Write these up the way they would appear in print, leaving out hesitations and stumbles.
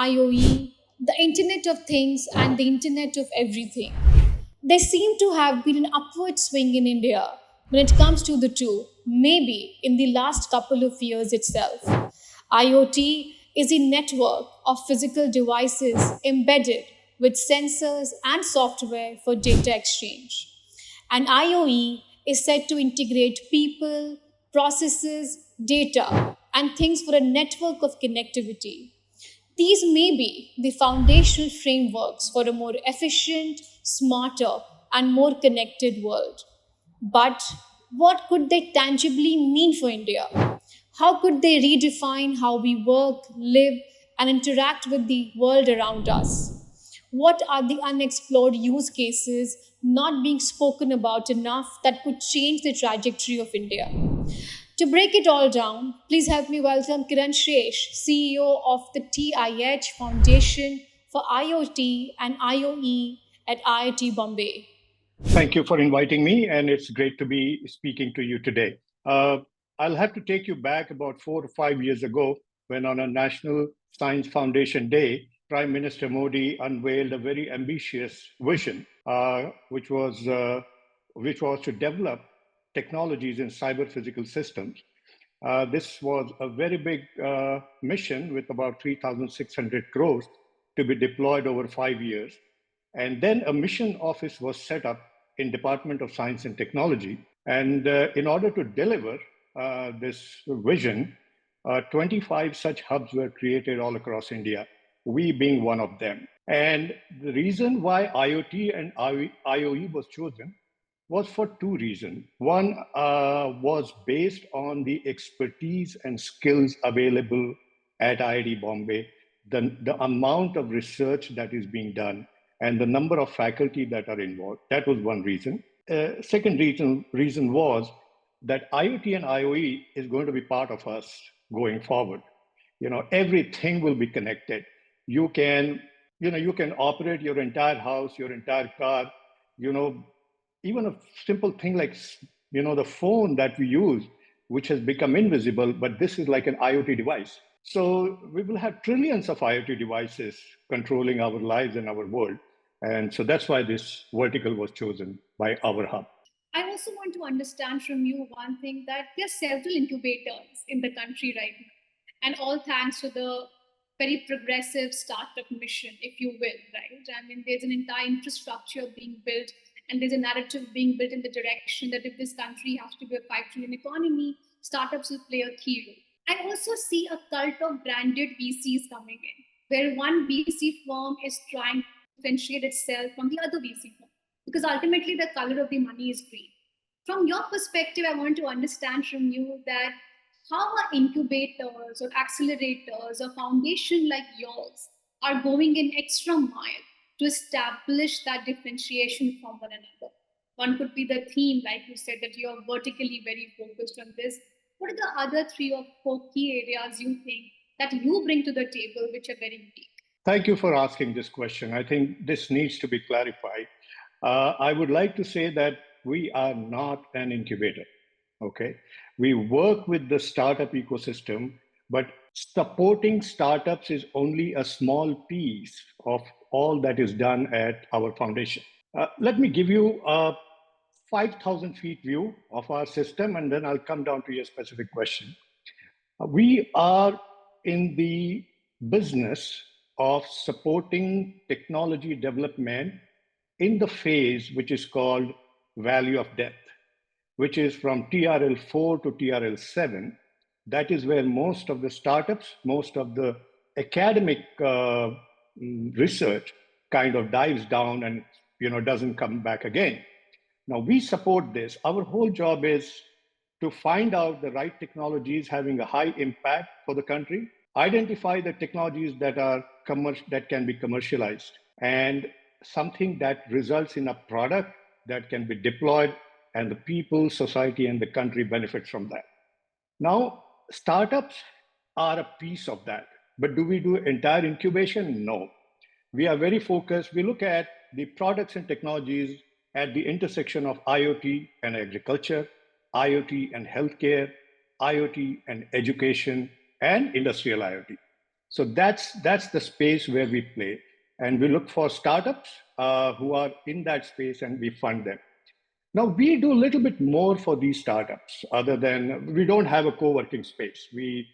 IoE, the Internet of Things, and the Internet of Everything. There seem to have been an upward swing in India when it comes to the two, maybe in the last couple of years itself. IoT is a network of physical devices embedded with sensors and software for data exchange. And IoE is said to integrate people, processes, data, and things for a network of connectivity. These may be the foundational frameworks for a more efficient, smarter, and more connected world. But what could they tangibly mean for India? How could they redefine how we work, live, and interact with the world around us? What are the unexplored use cases not being spoken about enough that could change the trajectory of India? To break it all down, please help me welcome Kiran Shesh, CEO of the TIH Foundation for IoT and IoE at IIT Bombay. Thank you for inviting me, and it's great to be speaking to you today. I'll have to take you back about 4 or 5 years ago when, on a National Science Foundation Day, Prime Minister Modi unveiled a very ambitious vision, which was to develop technologies in cyber physical systems. This was a very big mission with about 3,600 crores to be deployed over 5 years. And then a mission office was set up in Department of Science and Technology. And in order to deliver this vision, 25 such hubs were created all across India, we being one of them. And the reason why IoT and IoE was chosen was for two reasons. One was based on the expertise and skills available at IIT Bombay, the amount of research that is being done, and the number of faculty that are involved. That was one reason. Second reason was that IoT and IoE is going to be part of us going forward. Everything will be connected. You can operate your entire house, your entire car, you know, even a simple thing like the phone that we use, which has become invisible, but this is like an IoT device. So we will have trillions of IoT devices controlling our lives and our world. And so that's why this vertical was chosen by our hub. I also want to understand from you one thing that there are several incubators in the country right now, and all thanks to the very progressive startup mission, if you will, right? I mean, there's an entire infrastructure being built, and there's a narrative being built in the direction that if this country has to be a 5 trillion economy, startups will play a key role. I also see a cult of branded VCs coming in, where one VC firm is trying to differentiate itself from the other VC firm, because ultimately the color of the money is green. From your perspective, I want to understand from you that how are incubators or accelerators or foundation like yours are going in extra mile to establish that differentiation from one another. One could be the theme, like you said, that you're vertically very focused on this. What are the other 3 or 4 key areas you think that you bring to the table which are very unique? Thank you for asking this question. I think this needs to be clarified. I would like to say that we are not an incubator. Okay. We work with the startup ecosystem, but supporting startups is only a small piece of all that is done at our foundation. Let me give you a 5,000 feet view of our system, and then I'll come down to your specific question. We are in the business of supporting technology development in the phase which is called value of death, which is from TRL 4 to TRL 7. That is where most of the startups, most of the academic research kind of dives down and doesn't come back again. Now we support this. Our whole job is to find out the right technologies having a high impact for the country, identify the technologies that can be commercialized, and something that results in a product that can be deployed, and the people, society, and the country benefit from that. Now, startups are a piece of that, but do we do entire incubation? No. We are very focused. We look at the products and technologies at the intersection of IoT and agriculture, IoT and healthcare, IoT and education, and industrial IoT. So that's the space where we play, and we look for startups who are in that space, and we fund them. Now we do a little bit more for these startups. Other than we don't have a co-working space, we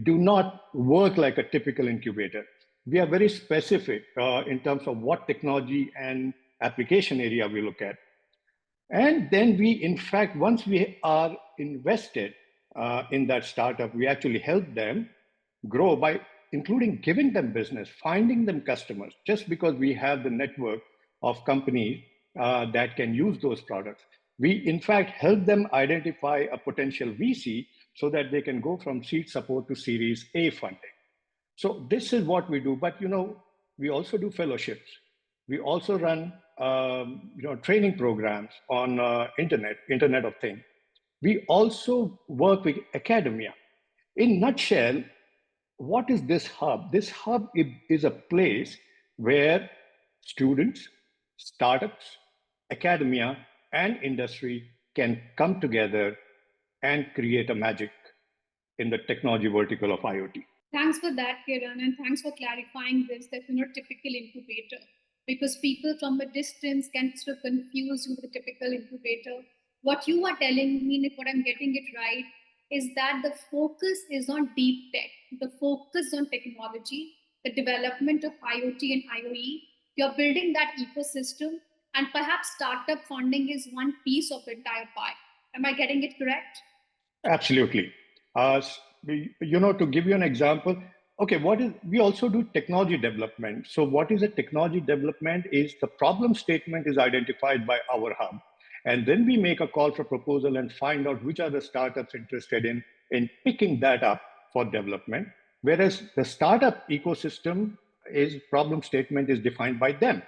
do not work like a typical incubator. We are very specific in terms of what technology and application area we look at. And then we, in fact, once we are invested in that startup, we actually help them grow by including giving them business, finding them customers, just because we have the network of companies that can use those products. We, in fact, help them identify a potential VC so that they can go from seed support to Series A funding. So this is what we do. But we also do fellowships. We also run training programs on Internet of Things. We also work with academia. In nutshell, what is this hub? This hub is a place where students, startups, academia, and industry can come together and create a magic in the technology vertical of IoT. Thanks for that, Kiran, and thanks for clarifying this that you're not typical incubator because people from a distance can sort of confuse you with a typical incubator. What you are telling me, if what I'm getting it right, is that the focus is on deep tech, the focus on technology, the development of IoT and IoE. You're building that ecosystem, and perhaps startup funding is one piece of the entire pie. Am I getting it correct? Absolutely. To give you an example, okay, we also do technology development. So what is a technology development is the problem statement is identified by our hub. And then we make a call for proposal and find out which are the startups interested in picking that up for development. Whereas the startup ecosystem problem statement is defined by them.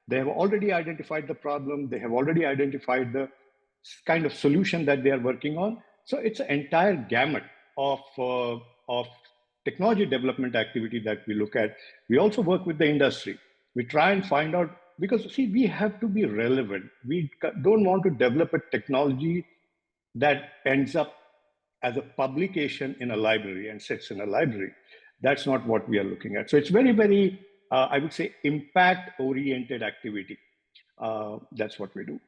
They have already identified the problem. They have already identified the kind of solution that they are working on. So it's an entire gamut of technology development activity that we look at. We also work with the industry. We try and find out, because see, we have to be relevant. We don't want to develop a technology that ends up as a publication in a library and sits in a library. That's not what we are looking at. So it's very, very, I would say, impact-oriented activity. That's what we do.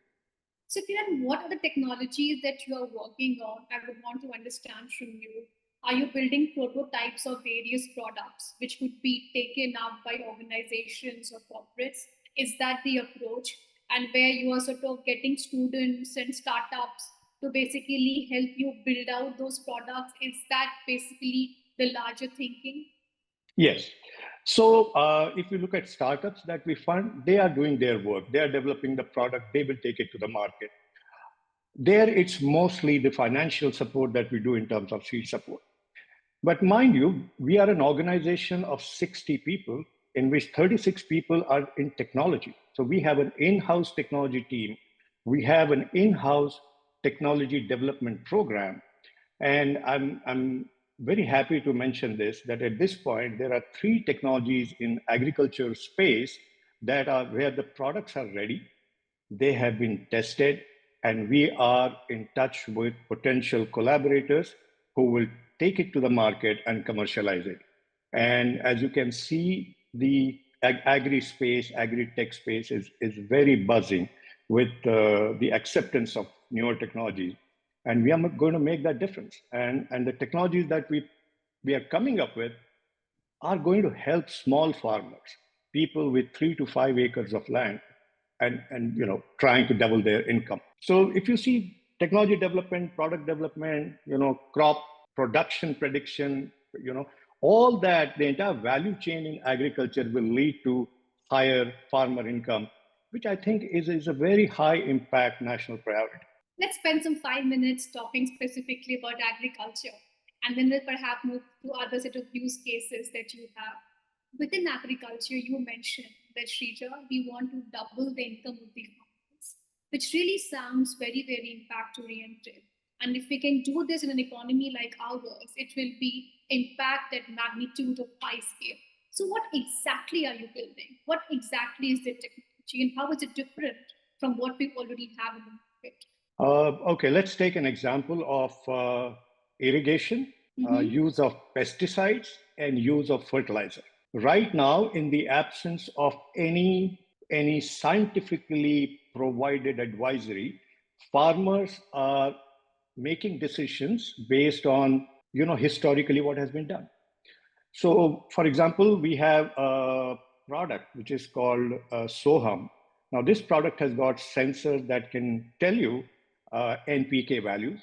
So, Kiran, what are the technologies that you are working on? I would want to understand from you. Are you building prototypes of various products which could be taken up by organizations or corporates? Is that the approach? And where you are sort of getting students and startups to basically help you build out those products? Is that basically the larger thinking? Yes. So if you look at startups that we fund, they are doing their work. They are developing the product. They will take it to the market. There, it's mostly the financial support that we do in terms of seed support. But mind you, we are an organization of 60 people in which 36 people are in technology. So we have an in-house technology team. We have an in-house technology development program. And I'm very happy to mention this, that at this point, there are 3 technologies in agriculture space that are where the products are ready. They have been tested, and we are in touch with potential collaborators who will take it to the market and commercialize it. And as you can see, the agri space, agri-tech space is very buzzing with the acceptance of newer technologies. And we are going to make that difference. And the technologies that we are coming up with are going to help small farmers, people with 3 to 5 acres of land, and trying to double their income. So if you see technology development, product development, crop production prediction, all that, the entire value chain in agriculture will lead to higher farmer income, which I think is a very high impact national priority. Let's spend some 5 minutes talking specifically about agriculture, and then we'll perhaps move to other set of use cases that you have. Within agriculture, you mentioned that Shrija, we want to double the income of the farmers, which really sounds very, very impact oriented. And if we can do this in an economy like ours, it will be impact at magnitude of high scale. So, what exactly are you building? What exactly is the technology, and how is it different from what we already have in the market? Okay, let's take an example of irrigation. use of pesticides and use of fertilizer. Right now, in the absence of any scientifically provided advisory, farmers are making decisions based on historically what has been done. So, for example, we have a product which is called Soham. Now, this product has got sensors that can tell you NPK values.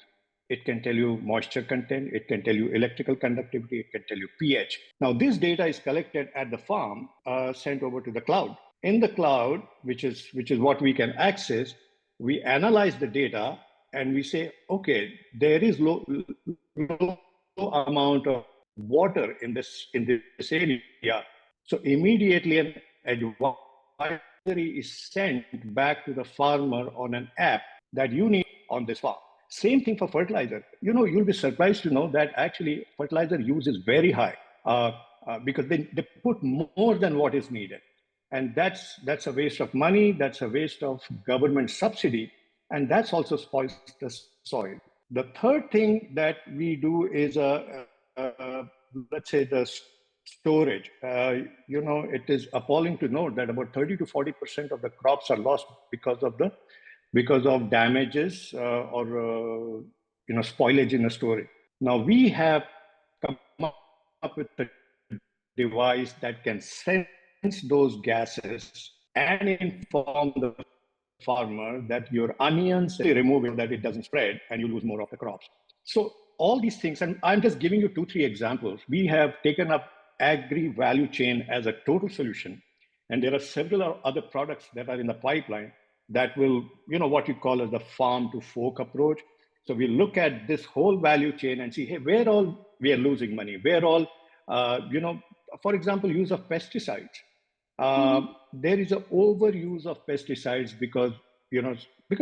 It can tell you moisture content. It can tell you electrical conductivity. It can tell you pH. Now, this data is collected at the farm, sent over to the cloud. In the cloud, which is what we can access, we analyze the data and we say, okay, there is low amount of water in this area. So immediately an advisory is sent back to the farmer on an app that you need on this farm. Same thing for fertilizer. You'll be surprised to know that actually fertilizer use is very high because they put more than what is needed. And that's a waste of money, that's a waste of government subsidy, and that's also spoils the soil. The third thing that we do is let's say the storage. It is appalling to note that about 30 to 40% of the crops are lost because of damages or spoilage in the storage. Now we have come up with a device that can sense those gases and inform the farmer that your onions remove it, that it doesn't spread and you lose more of the crops. So all these things, and I'm just giving you 2-3 examples. We have taken up agri value chain as a total solution, and there are several other products that are in the pipeline that will, what you call as the farm to fork approach. So we look at this whole value chain and see, hey, where all we are losing money, where all, for example, use of pesticides. There is an overuse of pesticides because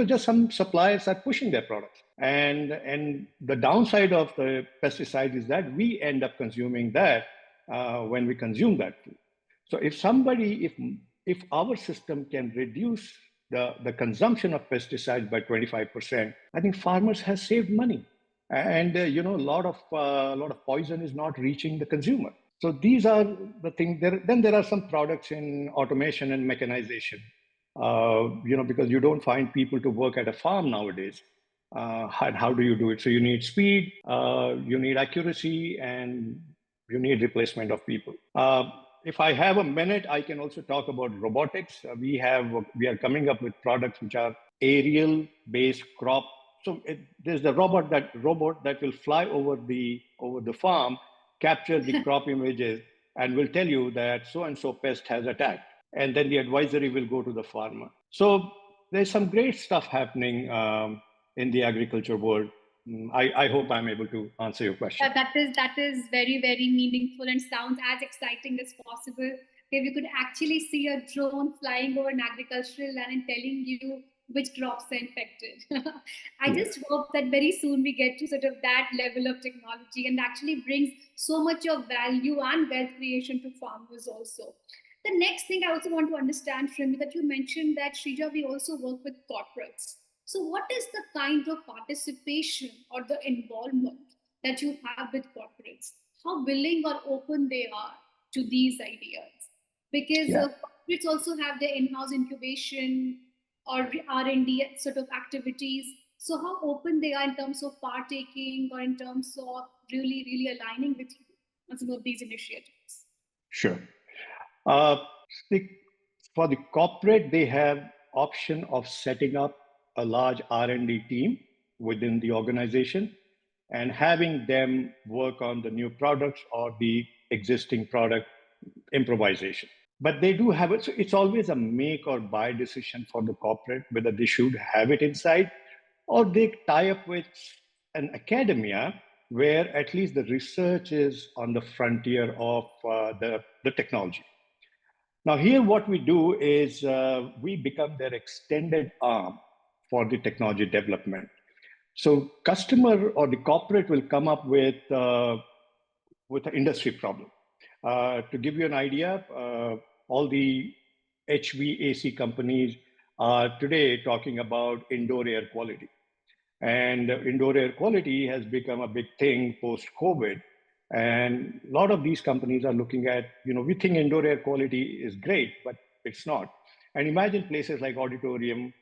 just some suppliers are pushing their products, and the downside of the pesticide is that we end up consuming that when we consume that food. So if our system can reduce the consumption of pesticides by 25%, I think farmers have saved money, and a lot of poison is not reaching the consumer. So these are the things. Then there are some products in automation and mechanization, because you don't find people to work at a farm nowadays. And how do you do it? So you need speed, you need accuracy, and you need replacement of people. If I have a minute, I can also talk about robotics. We are coming up with products which are aerial-based crop. So there's the robot that will fly over the farm, capture the crop images, and will tell you that so-and-so pest has attacked. And then the advisory will go to the farmer. So there's some great stuff happening in the agriculture world. I hope I'm able to answer your question. That is very, very meaningful and sounds as exciting as possible. If you could actually see a drone flying over an agricultural land and telling you which crops are infected. I just hope that very soon we get to sort of that level of technology and actually brings so much of value and wealth creation to farmers also. The next thing I also want to understand from you, that you mentioned that Shrija, we also work with corporates. So what is the kind of participation or the involvement that you have with corporates? How willing or open they are to these ideas? Because corporates also have their in-house incubation or R&D sort of activities. So how open they are in terms of partaking or in terms of really, really aligning with you on some of these initiatives? Sure. For the corporate, they have option of setting up a large R&D team within the organization and having them work on the new products or the existing product improvisation. But they do have it. So it's always a make or buy decision for the corporate, whether they should have it inside or they tie up with an academia where at least the research is on the frontier of the technology. Now here what we do is we become their extended arm for the technology development. So customer or the corporate will come up with an industry problem. To give you an idea, all the HVAC companies are today talking about indoor air quality. And indoor air quality has become a big thing post-COVID. And a lot of these companies are looking at, we think indoor air quality is great, but it's not. And imagine places like auditorium,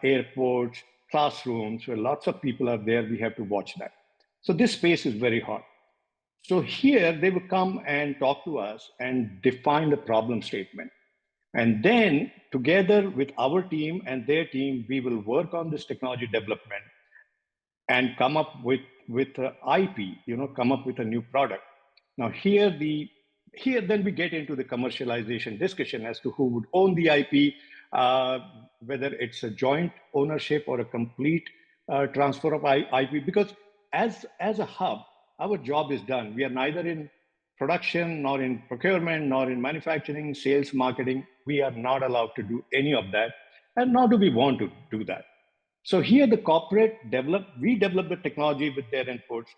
airports, classrooms, where lots of people are there, we have to watch that. So this space is very hot. So here they will come and talk to us and define the problem statement. And then together with our team and their team, we will work on this technology development and come up with IP, come up with a new product. Now here then we get into the commercialization discussion as to who would own the IP, whether it's a joint ownership or a complete transfer of IP. Because as a hub, our job is done. We are neither in production, nor in procurement, nor in manufacturing, sales, marketing. We are not allowed to do any of that, and nor do we want to do that. So here the corporate we develop the technology with their inputs.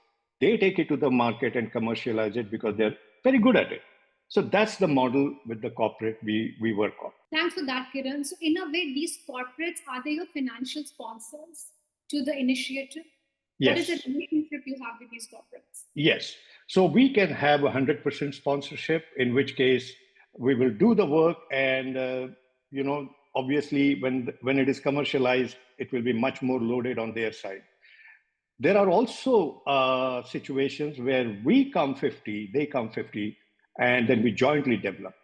They take it to the market and commercialize it because they're very good at it. So that's the model with the corporate we work on. Thanks for that, Kiran. So in a way, these corporates, are they your financial sponsors to the initiative? Yes. What is the relationship you have with these corporates? Yes. So we can have 100% sponsorship, in which case we will do the work, and obviously when it is commercialized, it will be much more loaded on their side. There are also situations where we come 50, they come 50, and then we jointly develop.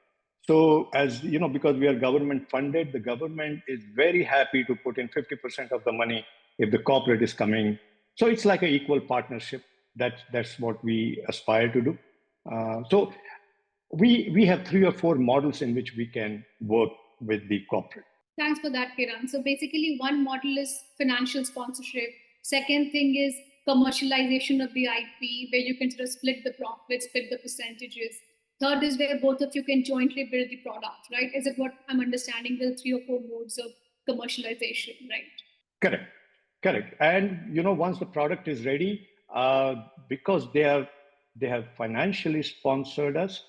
So as you know, because we are government funded, the government is very happy to put in 50% of the money if the corporate is coming. So it's like an equal partnership. That's what we aspire to do. So we have 3 or 4 models in which we can work with the corporate. Thanks for that, Kiran. So basically, one model is financial sponsorship. Second thing is commercialization of the IP, where you can sort of split the profits, split the percentages. Third is where both of you can jointly build the product, right? Is it what I'm understanding? The 3 or 4 modes of commercialization, right? Correct. And once the product is ready, because they have financially sponsored us,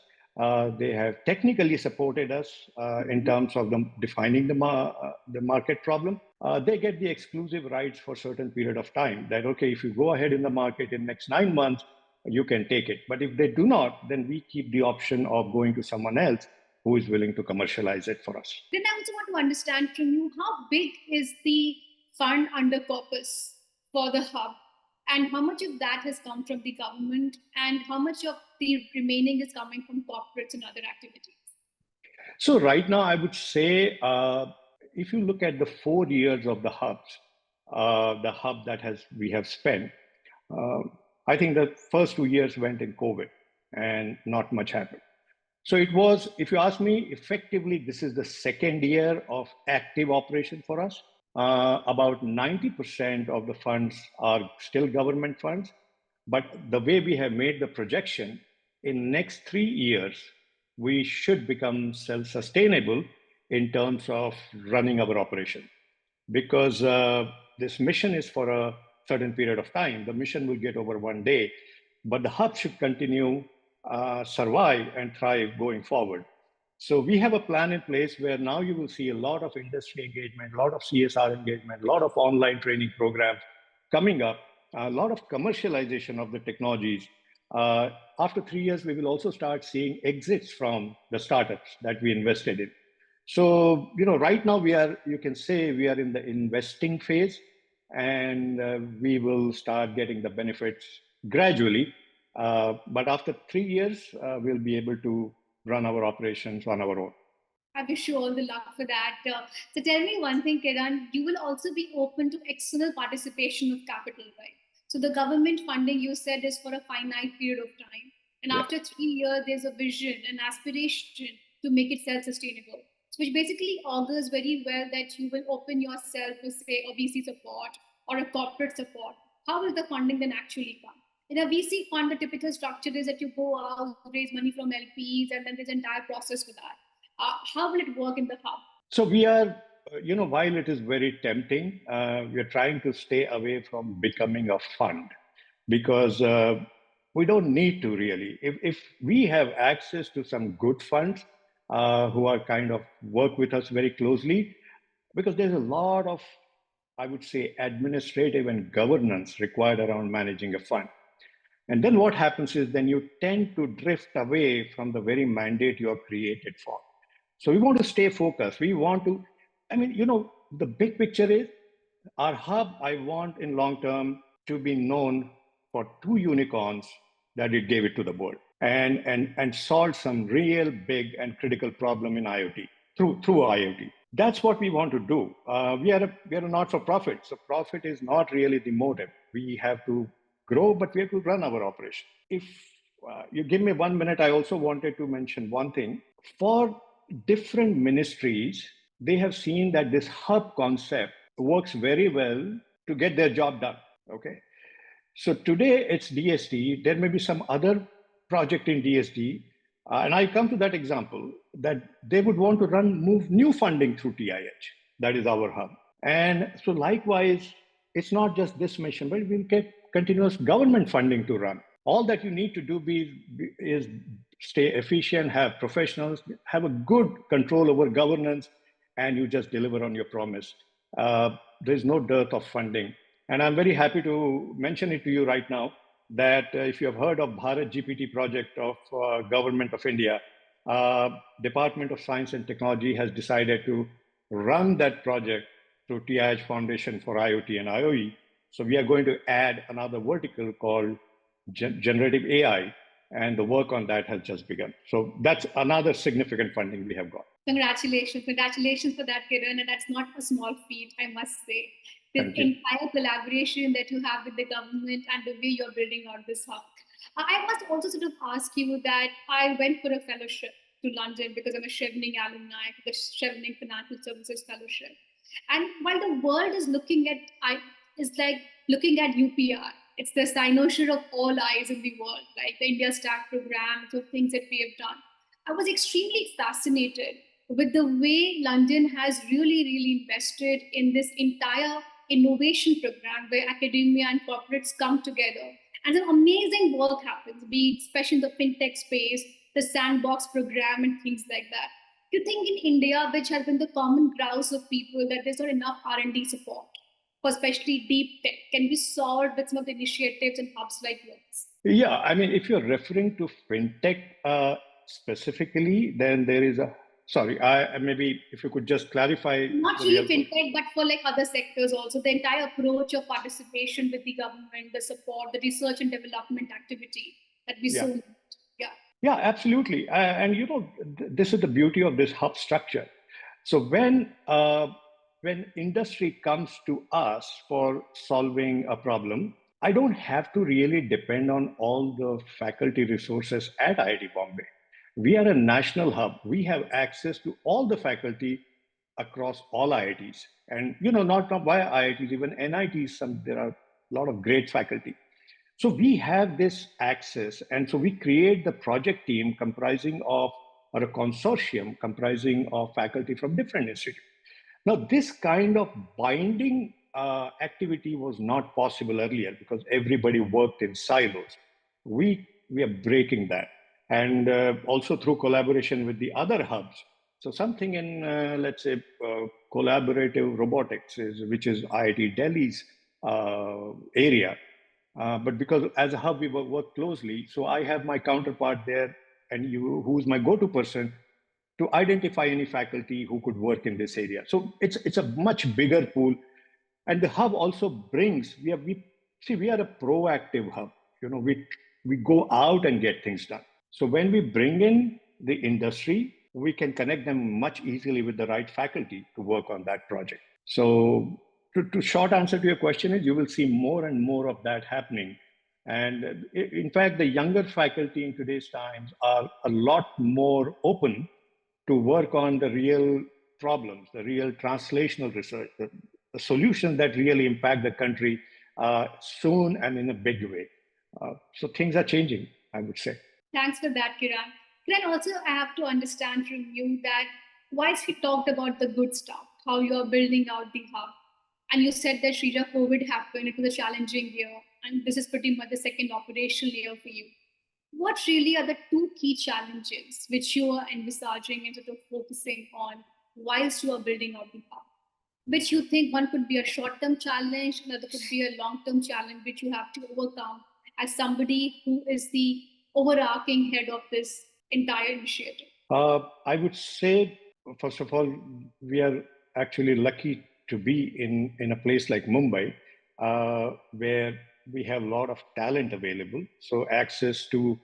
they have technically supported us in terms of them defining the market problem. They get the exclusive rights for a certain period of time. That okay, if you go ahead in the market in next 9 months, you can take it. But if they do not, then we keep the option of going to someone else who is willing to commercialize it for us. Then I also want to understand from you, how big is the fund under Corpus for the hub, and how much of that has come from the government, and how much of the remaining is coming from corporates and other activities? So right now, I would say, if you look at the 4 years of the hubs, the hub we have spent, I think the first 2 years went in COVID and not much happened. So it was, if you ask me, effectively, this is the second year of active operation for us. About 90% of the funds are still government funds, but the way we have made the projection, in next 3 years, we should become self-sustainable in terms of running our operation. Because this mission is for a certain period of time. The mission will get over one day, but the hub should continue, survive and thrive going forward. So we have a plan in place where now you will see a lot of industry engagement, a lot of CSR engagement, a lot of online training programs coming up, a lot of commercialization of the technologies. After 3 years, we will also start seeing exits from the startups that we invested in. So, right now you can say we are in the investing phase, and we will start getting the benefits gradually. But after 3 years, we'll be able to run our operations on our own. I wish you all the luck for that. So tell me one thing, Kiran, you will also be open to external participation of capital, right? So the government funding you said is for a finite period of time. And after 3 years, there's a vision, an aspiration to make it self-sustainable. So which basically augurs very well that you will open yourself to say a VC support or a corporate support. How will the funding then actually come? In a VC fund, the typical structure is that you go out, raise money from LPs, and then there's an entire process for that. How will it work in the hub? So we are, while it is very tempting, we are trying to stay away from becoming a fund, because we don't need to really. If we have access to some good funds who are kind of work with us very closely, because there's a lot of I would say, administrative and governance required around managing a fund. And then what happens is then you tend to drift away from the very mandate you are created for. So we want to stay focused. We want to, the big picture is our hub, I want in long term to be known for two unicorns that it gave it to the world and solved some real big and critical problem in IoT through IoT. That's what we want to do. We are a not-for-profit, so profit is not really the motive. We have to grow, but we have to run our operation. If you give me 1 minute, I also wanted to mention one thing. For different ministries, they have seen that this hub concept works very well to get their job done. Okay. So today it's DST. There may be some other project in DST. And I come to that example that they would want to move new funding through TIH. That is our hub. And so likewise, it's not just this mission, but we'll get continuous government funding to run. All that you need to do is stay efficient, have professionals, have a good control over governance, and you just deliver on your promise. There's no dearth of funding. And I'm very happy to mention it to you right now that if you have heard of Bharat GPT project of Government of India, Department of Science and Technology has decided to run that project through TIH Foundation for IoT and IoE. So we are going to add another vertical called generative AI, and the work on that has just begun. So that's another significant funding we have got. Congratulations for that, Kiran, and that's not a small feat, I must say. This entire collaboration that you have with the government and the way you're building out this hub. I must also sort of ask you that I went for a fellowship to London because I'm a Chevening alumni, the Chevening Financial Services Fellowship. And while the world is looking at UPR, it's the cynosure of all eyes in the world, like the India Stack program, so things that we have done. I was extremely fascinated with the way London has really invested in this entire innovation program where academia and corporates come together. And some amazing work happens, be it especially in the fintech space, the sandbox program and things like that. Do you think in India, which has been the common grouse of people, that there's not enough R&D support for especially deep tech, can be solved with some of the initiatives and hubs like yours? Yeah, I mean, if you're referring to fintech specifically, then there is a, sorry, maybe if you could just clarify. Not really fintech, but for like other sectors also, the entire approach of participation with the government, the support, the research and development activity that we so need. Yeah, absolutely. And this is the beauty of this hub structure. So when industry comes to us for solving a problem, I don't have to really depend on all the faculty resources at IIT Bombay. We are a national hub. We have access to all the faculty across all IITs. And, not via IITs, even NITs, there are a lot of great faculty. So we have this access. And so we create the project team or a consortium comprising of faculty from different institutes. Now, this kind of binding activity was not possible earlier because everybody worked in silos. We are breaking that. And also through collaboration with the other hubs. So something in, let's say, collaborative robotics, which is IIT Delhi's area. But because as a hub, we work closely. So I have my counterpart there and who's my go-to person to identify any faculty who could work in this area. So it's a much bigger pool. And the hub also brings, we are a proactive hub. We go out and get things done. So when we bring in the industry, we can connect them much easily with the right faculty to work on that project. So to short answer to your question is you will see more and more of that happening. And in fact, the younger faculty in today's times are a lot more open to work on the real problems, the real translational research, the solutions that really impact the country soon and in a big way. So things are changing, I would say. Thanks for that, Kiran. Kiran, also I have to understand from you that whilst we talked about the good stuff, how you're building out the hub, and you said that Shrija, COVID happened, it was a challenging year, and this is pretty much the second operational year for you. What really are the two key challenges which you are envisaging and sort of focusing on whilst you are building out the hub? which you think one could be a short-term challenge, another could be a long-term challenge, which you have to overcome as somebody who is the overarching head of this entire initiative? I would say, first of all, we are actually lucky to be in a place like Mumbai, where we have a lot of talent available. So access to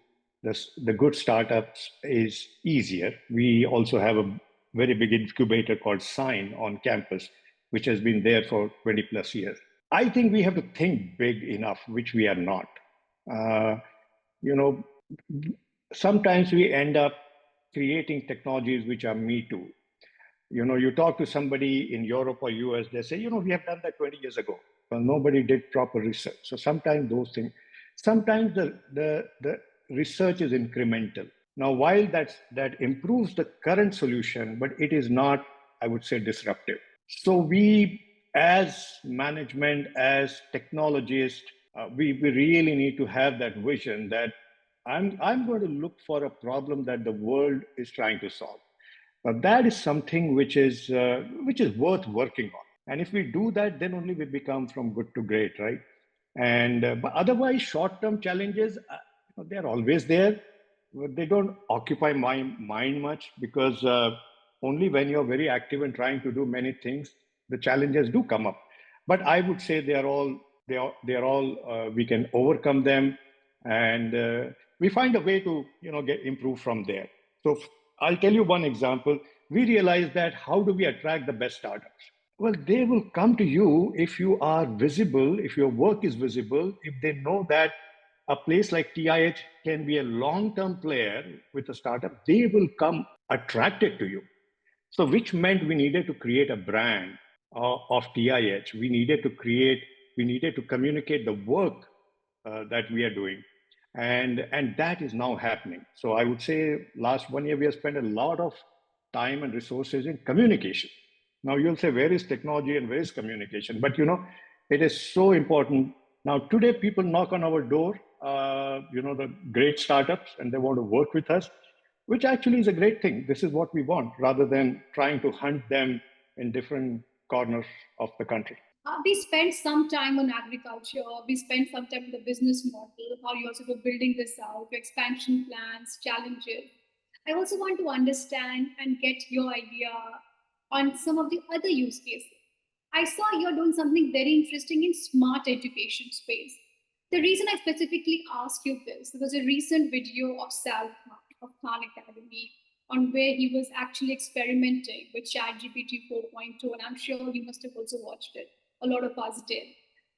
the good startups is easier. We also have a very big incubator called Sign on campus, which has been there for 20 plus years. I think we have to think big enough, which we are not. Uh, you know, sometimes we end up creating technologies which are me too. You talk to somebody in Europe or US, they say, we have done that 20 years ago. Well, nobody did proper research. So sometimes those things, sometimes the research is incremental. Now, while that improves the current solution, but it is not, I would say, disruptive. So we, as management, as technologists, we really need to have that vision that I'm going to look for a problem that the world is trying to solve. Now, that is something which is worth working on. And if we do that, then only we become from good to great, right? And but otherwise, short-term challenges, they're always there. But they don't occupy my mind much because only when you're very active and trying to do many things, the challenges do come up. But I would say they are all we can overcome them, and we find a way to get improve from there. So I'll tell you one example. We realize that how do we attract the best startups? Well, they will come to you if you are visible, if your work is visible, if they know that a place like TIH can be a long term player with a startup, they will come attracted to you. So, which meant we needed to create a brand of TIH. We needed to communicate the work that we are doing, and that is now happening. So, I would say last 1 year we have spent a lot of time and resources in communication. Now, you'll say, where is technology and where is communication? But it is so important. Now, today people knock on our door, the great startups, and they want to work with us, which actually is a great thing. This is what we want, rather than trying to hunt them in different corners of the country. We spent some time on agriculture. We spent some time on the business model, how you also were building this out, your expansion plans, challenges. I also want to understand and get your idea on some of the other use cases. I saw you're doing something very interesting in smart education space. The reason I specifically asked you this, there was a recent video of Sal Khan of Khan Academy on where he was actually experimenting with ChatGPT 4.2, and I'm sure you must have also watched it. A lot of us did.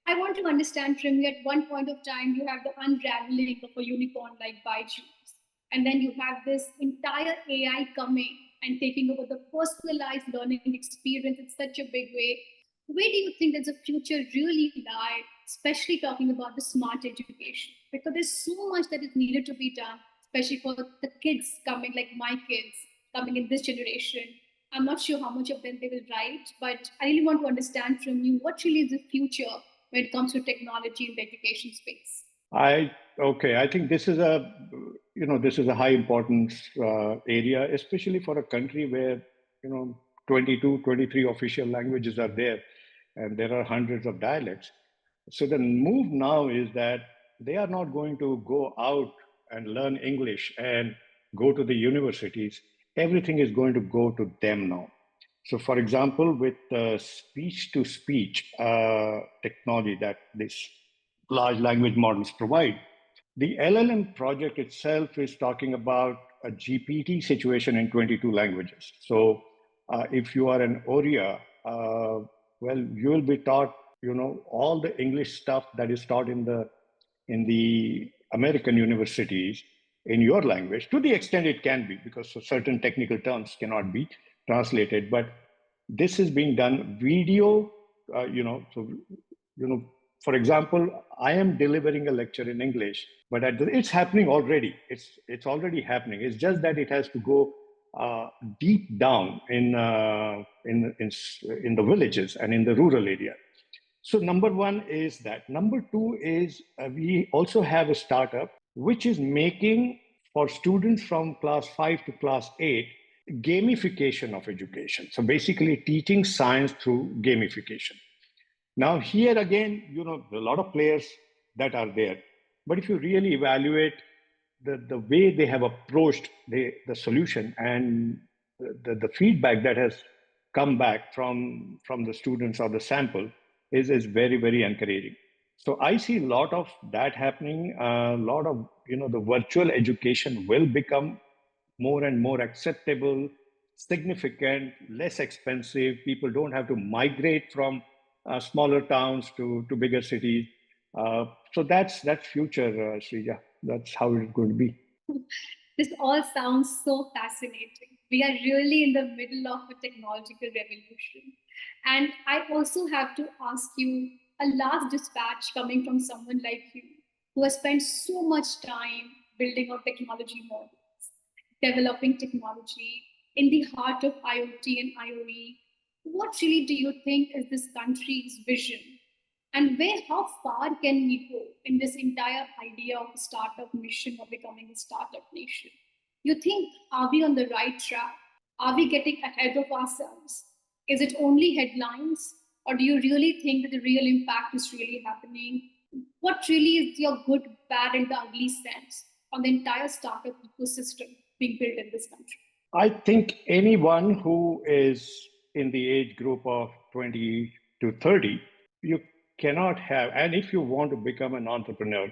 I want to understand from you at one point of time, you have the unraveling of a unicorn like Byju's, and then you have this entire AI coming and taking over the personalized learning experience in such a big way. Where do you think does the future really lie, especially talking about the smart education? Because there's so much that is needed to be done, especially for the kids coming, like my kids coming in this generation. I'm not sure how much of them they will write, but I really want to understand from you what really is the future when it comes to technology in the education space. I Okay. I think this is a high importance area, especially for a country where 22, 23 official languages are there, and there are hundreds of dialects. So the move now is that they are not going to go out and learn English and go to the universities. Everything is going to go to them now. So, for example, with speech to speech technology that these large language models provide, the LLM project itself is talking about a GPT situation in 22 languages. So, if you are an ORIA, well, you will be taught, all the English stuff that is taught in the American universities in your language, to the extent it can be, because certain technical terms cannot be translated. But this is being done video, so for example, I am delivering a lecture in English, but it's happening already. It's already happening. It's just that it has to go deep down in the villages and in the rural area. So number one is that. Number two is we also have a startup which is making, for students from class 5 to class 8, gamification of education. So basically teaching science through gamification. Now here again, a lot of players that are there, but if you really evaluate the way they have approached the solution and the feedback that has come back from the students or the sample is very, very encouraging. So I see a lot of that happening. A lot of, the virtual education will become more and more acceptable, significant, less expensive. People don't have to migrate from smaller towns to bigger cities. So that's future, Srija. That's how it's going to be. This all sounds so fascinating. We are really in the middle of a technological revolution. And I also have to ask you a last dispatch coming from someone like you who has spent so much time building out technology models, developing technology in the heart of IoT and IoE. What really do you think is this country's vision? And how far can we go in this entire idea of a startup mission or becoming a startup nation? You think, are we on the right track? Are we getting ahead of ourselves? Is it only headlines? Or do you really think that the real impact is really happening? What really is your good, bad, and the ugly sense on the entire startup ecosystem being built in this country? I think anyone who is in the age group of 20 to 30, you cannot have, and if you want to become an entrepreneur,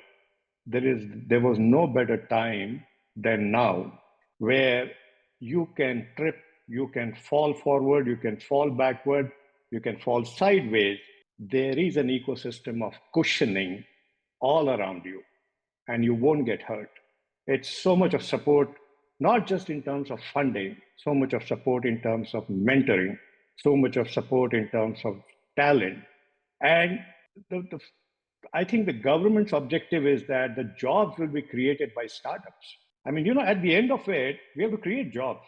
there was no better time than now, where you can trip, you can fall forward, you can fall backward, you can fall sideways. There is an ecosystem of cushioning all around you, and you won't get hurt. It's so much of support, not just in terms of funding, so much of support in terms of mentoring, so much of support in terms of talent. And the I think the government's objective is that the jobs will be created by startups. I mean, at the end of it, we have to create jobs.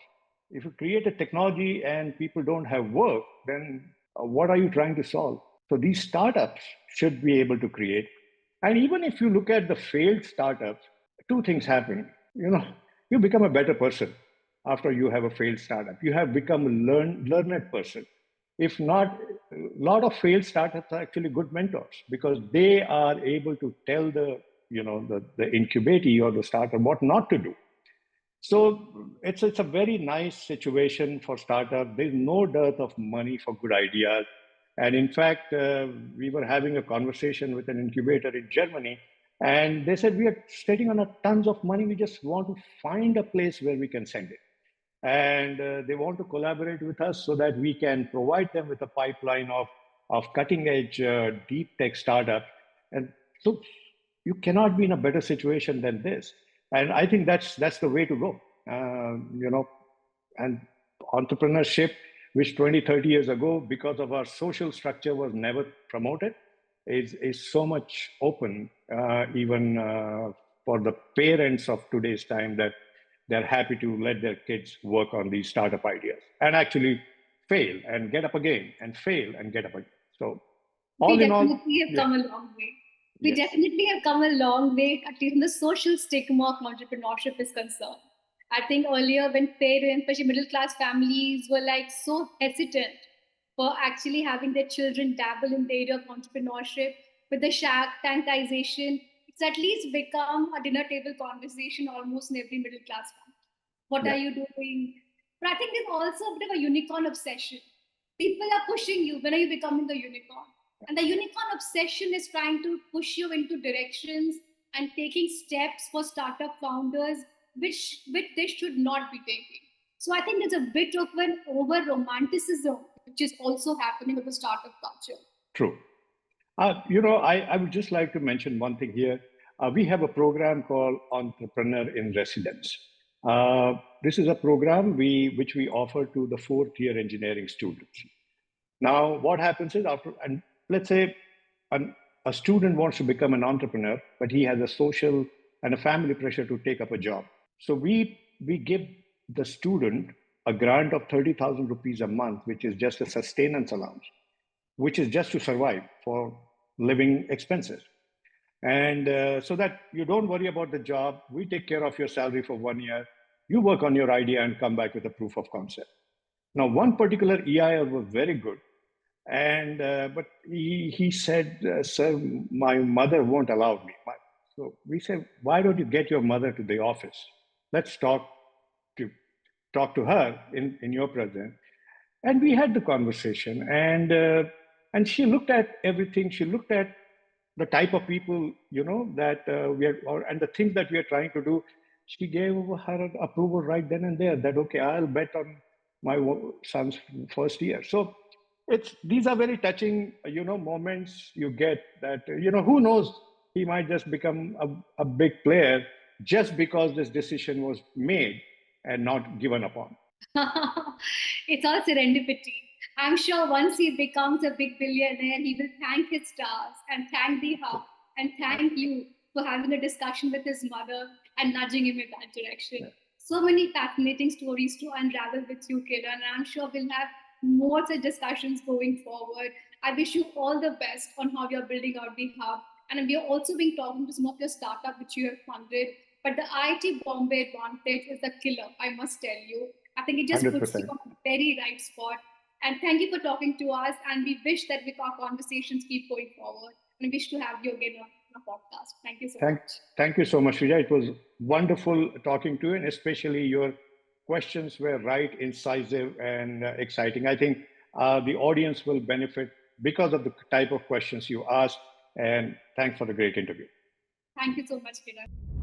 If you create a technology and people don't have work, then what are you trying to solve? So these startups should be able to create. And even if you look at the failed startups, two things happen. You become a better person after you have a failed startup. You have become a learned person. If not, a lot of failed startups are actually good mentors because they are able to tell the incubatee or the startup what not to do. So it's a very nice situation for startup. There's no dearth of money for good ideas. And in fact, we were having a conversation with an incubator in Germany, and they said, we are sitting on a tons of money. We just want to find a place where we can send it. And they want to collaborate with us so that we can provide them with a pipeline of cutting edge deep tech startup. And so you cannot be in a better situation than this. And I think that's the way to go. And entrepreneurship, which 20, 30 years ago, because of our social structure, was never promoted, is so much open, even for the parents of today's time, that they're happy to let their kids work on these startup ideas and actually fail and get up again and fail and get up again. So all in all, definitely have come a long way. We yes. definitely have come a long way, at least in the social stigma of entrepreneurship is concerned. I think earlier when parents, especially middle class families, were like so hesitant for actually having their children dabble in the area of entrepreneurship, with the Shark Tankization, it's at least become a dinner table conversation almost in every middle class family. What Yeah. are you doing? But I think there's also a bit of a unicorn obsession. People are pushing you. When are you becoming the unicorn? And the unicorn obsession is trying to push you into directions and taking steps for startup founders which they should not be taking. So I think there's a bit of an over romanticism which is also happening with the startup culture. True. I would just like to mention one thing here. We have a program called Entrepreneur in Residence. This is a program which we offer to the fourth-year engineering students. Now, what happens is and let's say a student wants to become an entrepreneur, but he has a social and a family pressure to take up a job. So we give the student a grant of 30,000 rupees a month, which is just a sustenance allowance, which is just to survive for living expenses. And so that you don't worry about the job. We take care of your salary for 1 year. You work on your idea and come back with a proof of concept. Now, one particular EIR was very good, and but he said, "Sir, my mother won't allow me." So we said, "Why don't you get your mother to the office? Let's to talk to her in your presence." And we had the conversation, and she looked at everything. She looked at the type of people, that we are, and the things that we are trying to do. She gave her approval right then and there that, okay, I'll bet on my son's first year. So these are very touching, moments you get that, who knows, he might just become a big player just because this decision was made and not given upon. It's all serendipity. I'm sure once he becomes a big billionaire, he will thank his stars and thank the hub and thank you for having a discussion with his mother and nudging him in that direction. Yeah. So many fascinating stories to unravel with you, Kiran, and I'm sure we'll have more such discussions going forward. I wish you all the best on how you're building out the hub. And we are also been talking to some of your startup which you have funded. But the IIT Bombay advantage is a killer, I must tell you. I think it just puts you 100%. on the very right spot. And thank you for talking to us. And we wish that our conversations keep going forward. And we wish to have you again on our podcast. Thank you so much. Thank you so much, Vijay. It was wonderful talking to you, and especially your questions were right, incisive, and exciting. I think the audience will benefit because of the type of questions you asked. And thanks for the great interview. Thank you so much, Kiran.